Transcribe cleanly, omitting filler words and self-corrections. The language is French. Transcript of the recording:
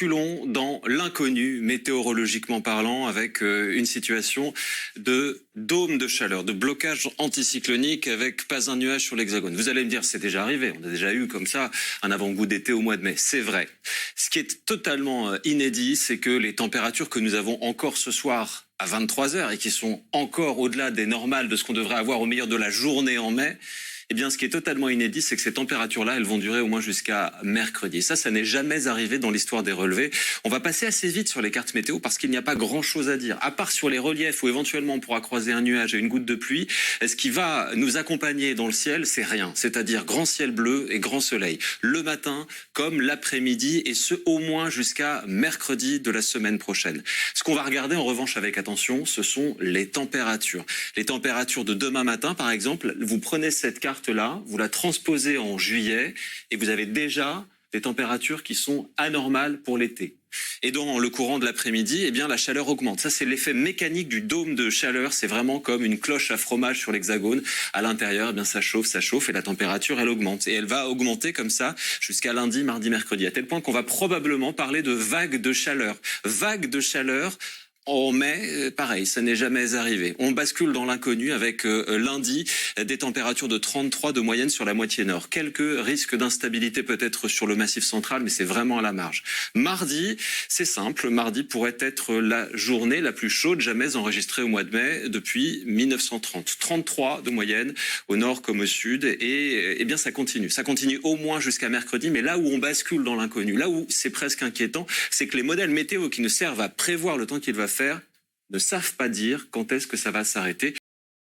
basculons dans l'inconnu, météorologiquement parlant, avec une situation de dôme de chaleur, de blocage anticyclonique avec pas un nuage sur l'hexagone. Vous allez me dire, c'est déjà arrivé, on a déjà eu comme ça un avant-goût d'été au mois de mai. C'est vrai. Ce qui est totalement inédit, c'est que les températures que nous avons encore ce soir à 23 heures et qui sont encore au-delà des normales de ce qu'on devrait avoir au milieu de la journée en mai, eh bien, ce qui est totalement inédit, c'est que ces températures-là, elles vont durer au moins jusqu'à mercredi. Ça n'est jamais arrivé dans l'histoire des relevés. On va passer assez vite sur les cartes météo parce qu'il n'y a pas grand-chose à dire. À part sur les reliefs où éventuellement on pourra croiser un nuage et une goutte de pluie, ce qui va nous accompagner dans le ciel, c'est rien. C'est-à-dire grand ciel bleu et grand soleil. Le matin comme l'après-midi et ce au moins jusqu'à mercredi de la semaine prochaine. Ce qu'on va regarder en revanche avec attention, ce sont les températures. Les températures de demain matin, par exemple, vous prenez cette carte-là, vous la transposez en juillet et vous avez déjà des températures qui sont anormales pour l'été. Et dans le courant de l'après-midi, eh bien, la chaleur augmente. Ça, c'est l'effet mécanique du dôme de chaleur. C'est vraiment comme une cloche à fromage sur l'hexagone. À l'intérieur, eh bien, ça chauffe et la température, elle augmente. Et elle va augmenter comme ça jusqu'à lundi, mardi, mercredi. À tel point qu'on va probablement parler de vagues de chaleur. Vagues de chaleur. En mai, pareil, ça n'est jamais arrivé. On bascule dans l'inconnu avec lundi des températures de 33 de moyenne sur la moitié nord. Quelques risques d'instabilité peut-être sur le massif central, mais c'est vraiment à la marge. Mardi, c'est simple. Mardi pourrait être la journée la plus chaude jamais enregistrée au mois de mai depuis 1930. 33 de moyenne au nord comme au sud. Et eh bien, ça continue. Ça continue au moins jusqu'à mercredi. Mais là où on bascule dans l'inconnu, là où c'est presque inquiétant, c'est que les modèles météo qui nous servent à prévoir le temps qu'il va faire ne savent pas dire quand est-ce que ça va s'arrêter.